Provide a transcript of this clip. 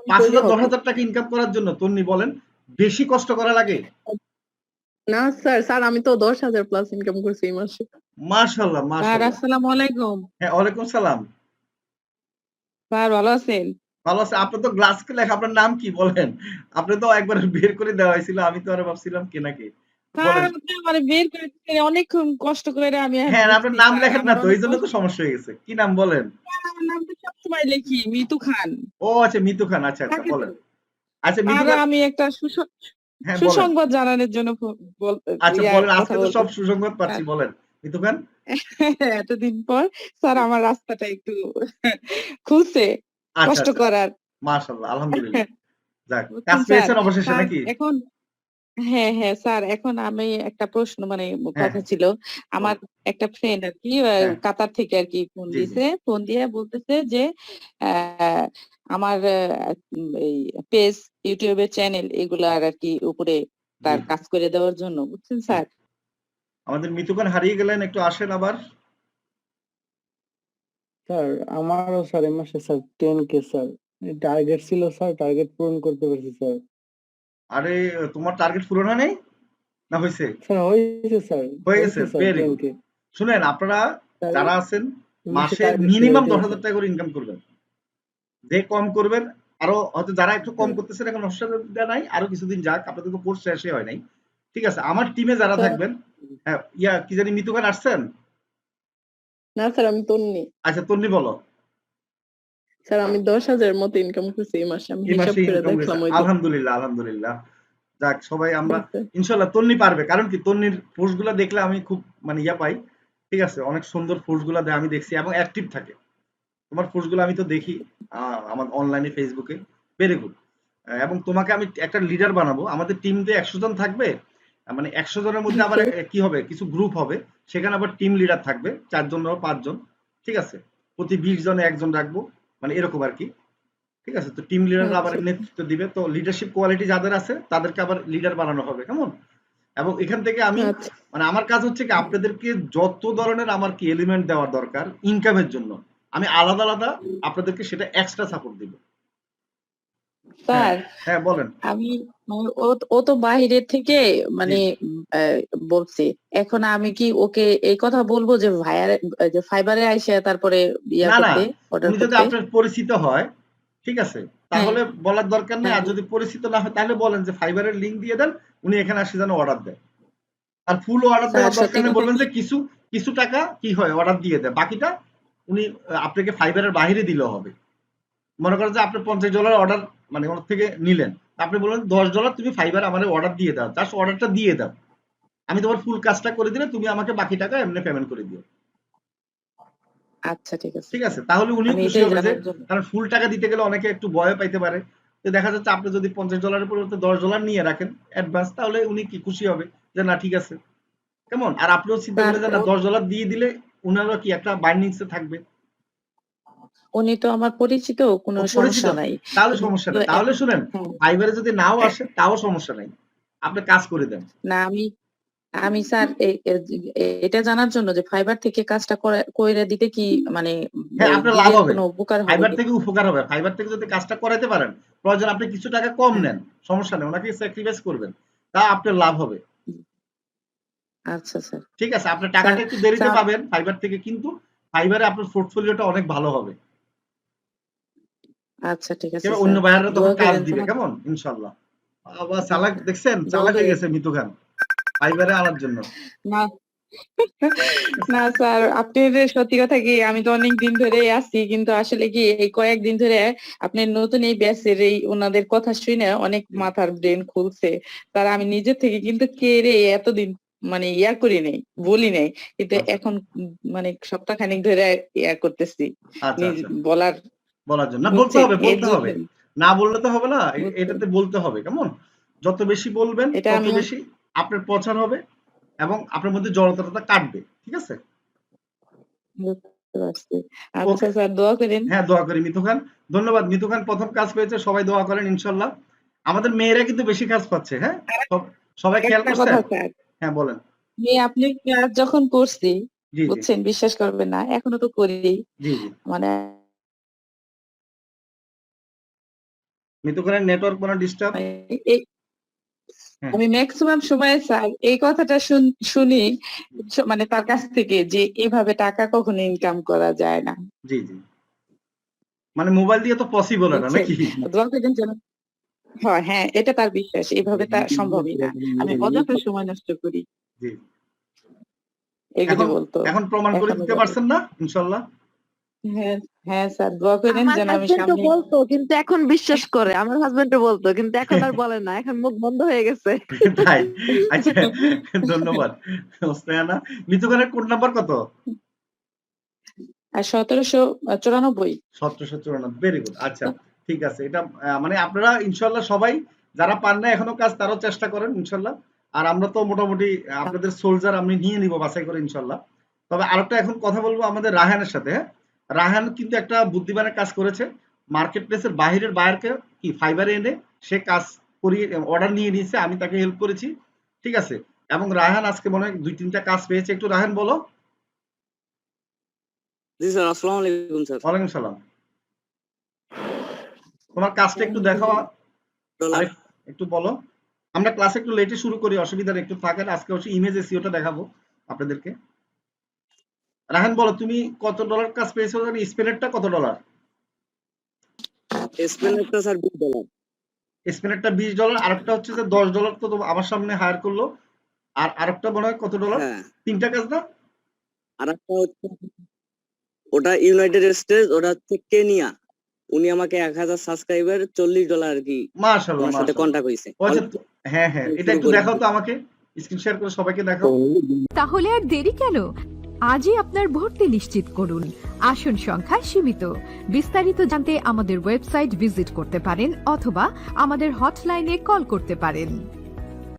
তৈরি ৫,০০০ হবে। ১০,০০০ টাকা ইনকাম করার জন্য তন্নি বলেন বেশি কষ্ট করা লাগে? না স্যার আমি তো 10,000 প্লাস ইনকাম করছি এই মাসে। মাশাআল্লাহ, স্যার মাশাআল্লাহ। আসসালামু আলাইকুম। হ্যাঁ, ওয়ালাইকুম সালাম। স্যার ভালো আছেন? ভালো আছে। আপনার তো গ্লাসকে লেখা, আপনার নাম কি বলেন? আপনি তো একবার বের করে দেওয়া হয়েছিল। আমি তো আরো ভাবছিলাম কে নাকি। স্যার বলেন। আপনি আমারে বের করে দিচ্ছেন অনেকক্ষণ কষ্ট করে আমি এখন হ্যাঁ, আপনার উঠছি নাম স্যার। লেখেন না আমার তো। অনেক এইজন্য কষ্ট। তো সমস্যা হয়ে গেছে। কি নাম বলেন? স্যার আমার নাম তো সবসময় লিখি মিতু খান। ও আচ্ছা, মিতু খান। আচ্ছা, আচ্ছা থাকে তো। বলেন। আচ্ছা মিতু আর খান, আমি একটা হ্যাঁ বলেন। সুসংবাদ জানানোর জন্য আচ্ছা বলেন, কথা আজকে তো সব বলতেছি। সুসংবাদ পাচ্ছি, স্যার বলেন। মিতু খান। এতদিন পর স্যার জি। আমার রাস্তাটা একটু খুলছে আচ্ছা, কষ্ট আচ্ছা। করার। মাশাআল্লাহ, আলহামদুলিল্লাহ। যাক, কাজ বুঝছেন স্যার। পেয়েছেন অবশেষে স্যার নাকি? এখন হ্যাঁ, হ্যাঁ স্যার এখন আমি একটা প্রশ্ন হ্যাঁ, কথা হ্যাঁ, ছিল। আমার বলেন। একটা ফ্রেন্ড আরকি হ্যাঁ, কাতার থেকে আরকি ফোন জি, জি, দিছে। ফোন দিয়ে বলতেছে যে আ আমার এই পেজ, YouTube এর চ্যানেল এগুলার আরকি উপরে জি, তার জি, কাজ করে দেওয়ার জন্য। বুঝছেন জি। স্যার? আমাদের মিতু খান হারিয়ে গেলেন, একটু আসেন আবার। স্যার আমারও স্যার এই মাসে স্যার 10K স্যার টার্গেট ছিল স্যার, টার্গেট পূরণ করতে পারছি স্যার। আরে তোমার টার্গেট পূরণ হয় নাই? না হইছে? স্যার হয়েছে স্যার, হয়ে গেছে, হয়েছে স্যার ভেরি গুড। 10K শুনেন, আপনারা স্যার। যারা আছেন এই মাসে মাসে টার্গেট ছিল মিনিমাম এটাই ১০,০০০ স্যার। টাকা করে ইনকাম করবেন। যে কম করবেন, আরো হয়তো যারা একটু কম স্যার করতেছেন এখন অসুবিধা নাই, আরো কিছুদিন যাক, আপনাদের তো কোর্স শেষই হয় নাই। ঠিক আছে, আমার টিমে যারা স্যার থাকবেন, হ্যাঁ, কি জানি মিতু খান আসছেন? না স্যার আমি তন্নি। আচ্ছা তন্নি বলো। স্যার আমি 10,000 এর মতো ইনকাম করছি এই মাসে। আমি এই হিসাব মাসে করে ইনকাম হয়েছে, দেখলাম ওই দিন। আলহামদুলিল্লাহ, আলহামদুলিল্লাহ। যাক, সবাই আমরা স্যার ইনশাল্লাহ তন্নি পারবে, কারণ কি তন্নির পোস্ট গুলা দেখলে আমি খুব মানে ইয়া পাই। ঠিক আছে, অনেক সুন্দর পোস্ট গুলা দেয়, আমি দেখছি এবং অ্যাক্টিভ থাকে। তোমার পোস্ট গুলো আমি তো দেখি আমার অনলাইনে ফেসবুকে, ভেরি গুড। এবং তোমাকে আমি একটা লিডার বানাবো। আমাদের টিম দিয়ে 100 জন থাকবে। মানে 100 জনের মধ্যে আবার আচ্ছা কি হবে, কিছু গ্রুপ হবে, সেখানে আবার টিম লিডার থাকবে 4 জন বা 5 জন। ঠিক আছে, প্রতি 20 জনে একজন রাখবো, মানে এরকম আর কি। ঠিক আছে, তো টিম লিডাররা আবার আচ্ছা নেতৃত্ব দিবে, তো লিডারশিপ কোয়ালিটি যাদের আছে তাদেরকে আবার লিডার বানানো হবে, কেমন? এবং এখান থেকে আমি আচ্ছা মানে আমার কাজ হচ্ছে কি, আপনাদেরকে যত ধরনের আমার কি এলিমেন্ট দেওয়ার দরকার ইনকামের জন্য, আমি আলাদা আলাদা আপনাদেরকে সেটা এক্সট্রা সাপোর্ট দিব। হ্যাঁ, স্যার হ্যাঁ বলেন। আমি ও ও তো বাইরে থেকে জি, মানে বলছে। এখন আমি কি ওকে এই কথা বলবো যে যে ফাইবারে আইসা তারপরে ইয়া না না, করতে অর্ডার উনি যদি করতে? আপনার পরিচিত হয়, ঠিক আছে, হ্যাঁ, তাহলে বলার দরকার নেই। হ্যাঁ, আর যদি পরিচিত না হয় তাহলে বলেন যে ফাইবারের লিঙ্ক দিয়ে দেন, উনি এখানে আসে যেন অর্ডার দেয়। আর ফুল অর্ডার স্যার দেওয়ার সত্যি দরকার নেই, কথা বলবেন কি যে কিছু কিছু টাকা কি হয় অর্ডার দিয়ে দেয়, বাকিটা উনি আপনাকে ফাইবারের বাইরে দিলেও হবে। মনে করেন যে আপনি $50 অর্ডার মানে ওর থেকে নিলেন, আপনি বললেন $10 তুমি ফাইবার আমার অর্ডার দিয়ে দাও, জাস্ট অর্ডারটা দিয়ে দাও, আমি তোমার ফুল কাজটা করে দিলে তুমি আমাকে বাকি টাকা এমনি পেমেন্ট করে দিও। আচ্ছা ঠিক আছে ঠিক আছে, স্যার। তাহলে উনিও আমি খুশি এটাই হবে যে, জানার জন্য। কারণ ফুল টাকা দিতে গেলে অনেকে একটু ভয় পাইতে পারে। তো দেখা যাচ্ছে আপনি যদি $50 পরিবর্তে $10 নিয়ে রাখেন অ্যাডভান্স, তাহলে উনি কি খুশি হবে যে না ঠিক আছে, কেমন? আর আপনিও চিন্তা স্যার করলেন যে না $10 দিয়ে দিলে উনারও কি একটা বাইন্ডিংস এ থাকবে। উনি তো আমার পরিচিত, কোনো ও পরিচিত, সমস্যা নাই। তাহলে সমস্যা কিন্তু নেই। তাহলে শুনেন, হ্যাঁ, ফাইবারে যদি নাও হ্যাঁ, আসে তাও সমস্যা নাই, আপনি কাজ করে দেন। না আমি আমি স্যার এটা জানার জন্য যে ফাইবার থেকে কাজটা কইরা দিতে কি মানে হ্যাঁ, আপনার লাভ দিলে হবে। কোনো উপকার হবে ফাইবার কি? থেকে উপকার হবে। ফাইবার থেকে যদি কাজটা করাইতে পারেন, প্রয়োজন আপনি কিছু টাকা কম হ্যাঁ, নেন, সমস্যা নেই। ওনাকে স্যাক্রিফাইস করবেন। তা আপনার লাভ হবে। আচ্ছা স্যার। ঠিক আছে? আপনার স্যার টাকাটা একটু দেরিতে স্যার পাবেন ফাইবার থেকে, কিন্তু ফাইবারে আপনার পোর্টফোলিওটা অনেক ভালো হবে। আচ্ছা ঠিক আছে এবার অন্য স্যার। বায়াররা তখন দোয়া কাজ করেন দিবে, তোমার কেমন? ইনশাআল্লাহ। আবার চালাক দেখছেন? চালাক জলদি। হয়ে গেছে মিতু খান ফাইবারে আনার জন্য। না না স্যার আপনার সত্যি কথা কি আমি তো অনেক দিন ধরে আছি, কিন্তু আসলে কি এই কয়েকদিন ধরে আপনার নতুন এই ব্যাচের এই ওনাদের কথা শুনে অনেক জি, মাথার ব্রেন খুলছে। স্যার আমি নিজে থেকে কিন্তু কে রে এতদিন মানে ইয়া করি নাই, বলি নাই, কিন্তু আচ্ছা, এখন মানে সপ্তাহখানেক ধরে ইয়া করতেছি আচ্ছা, আচ্ছা। বলার। বলার জন্য। না, বলতে বুঝছেন হবে, এর বলতে হবে। জন্যই না বললে তো হবে না। বুঝছেন এটাতে বলতে হবে, কেমন? যত বেশি বলবেন এটা তত আমি বেশি আপনার প্রচার হবে এবং আপনার মধ্যে জড়তাটা কাটবে। ঠিক আছে? বুঝতে পারছি। আচ্ছা ওকে। স্যার দোয়া করেন। হ্যাঁ, দোয়া করি মিতু খান। ধন্যবাদ। মিতু খান ১ম কাজ পেয়েছে। সবাই দোয়া করেন ইনশাআল্লাহ। আমাদের মেয়েরা কিন্তু বেশি কাজ পাচ্ছে, হ্যাঁ? সব সবাই খেয়াল আরেকটা করছেন? কথা স্যার, হ্যাঁ, বলেন। আপনি কাজ যখন করছি জি, জি। বুঝছেন, বিশ্বাস করবেন না এখনো তো করি জি, জি। মানে মিতুকানের নেটওয়ার্ক কোনো ডিস্টার্ব? এই- আমি ম্যাক্সিমাম সময় স্যার এই কথাটা শুনি মানে তার কাছ থেকে যে এভাবে টাকা কখনো ইনকাম করা যায় না। জি জি, মানে মোবাইল দিয়ে তো পসিবল না বুঝছেন? নাকি? দোয়া করবেন যেন হ্যাঁ এটা তার বিশ্বাস, এইভাবে তা সম্ভবই না। আমি অযথা সময় নষ্ট করি জি, এগুলি এখন বলতো। এখন প্রমাণ করে এখনো দিতে বলে। পারছেন না ইনশাআল্লাহ? হ্যাঁ হ্যাঁ স্যার দোয়া করেন আমার যেন আমি হাজবেন্ডও সামনে বলতো কিন্তু এখন বিশ্বাস করে, আমার হাজবেন্ডও বলতো কিন্তু এখন আর বলে না, এখন মুখ বন্ধ হয়ে গেছে। তাই? আচ্ছা, ধন্যবাদ ওস্তায়ানা। মিতুকানের কোড নাম্বার কত? আর 1794। 1794, ভেরি গুড। আচ্ছা ঠিক আছে, এটা মানে আপনারা ইনশাল্লাহ সবাই যারা পান না এখনো কাজ তারাও চেষ্টা করেন ইনশাল্লাহ। আর আমরা তো মোটামুটি আপনাদের সোলজার আমি নিয়ে নিব বাছাই করে ইনশাল্লাহ। তবে আরেকটা এখন কথা বলবো আমাদের রায়হানের সাথে। হ্যাঁ, রায়হান কিন্তু একটা বুদ্ধিমানের কাজ করেছে, মার্কেট প্লেসের বাহিরের বায়ারকে কি ফাইবারে এনে সে কাজ করিয়ে অর্ডার নিয়ে নিয়েছে, আমি তাকে হেল্প করেছি, ঠিক আছে। এবং রায়হান আজকে মনে হয় 2-3টা কাজ পেয়েছে। একটু রায়হান বলো। জি স্যার, আসসালামু আলাইকুম স্যার। ওয়ালাইকুম সালাম। তোমার কাজটা একটু দেখাও ডলার আরেক একটু বলো। আমরা ক্লাস একটু লেটে শুরু করি, অসুবিধা নেই, একটু থাকেন। আজকে হচ্ছে ইমেজ এসইওটা দেখাবো আপনাদেরকে। রাহান বলো তুমি কত ডলার কাজ পেয়েছো জানি, স্পেনেরটা কত ডলার? স্পেনেরটা স্যার $20। স্পেনেরটা $20, আরেকটা হচ্ছে যে $10 তো আমার সামনে হায়ার করলো, আর আরেকটা মনে হয় কত ডলার? হ্যাঁ, তিনটা কাজ না? আর একটা হচ্ছে ওটা ইউনাইটেড স্টেটস, ওটা হচ্ছে কেনিয়া। উনি আমাকে 1000 সাবস্ক্রাইবার $40 আর কি মাশাআল্লাহ ওনার সাথে মাশাআল্লাহ। কন্টাক্ট হইছে। ও আচ্ছা, হ্যাঁ হ্যাঁ, এটা একটু দেখাও তো আমাকে, স্ক্রিন শেয়ার করে সবাইকে দেখাও। তাহলে আর দেরি কেন? আজই আপনার ভর্তি নিশ্চিত করুন। আসন সংখ্যা সীমিত। বিস্তারিত জানতে আমাদের ওয়েবসাইট ভিজিট করতে পারেন অথবা আমাদের হটলাইনে কল করতে পারেন।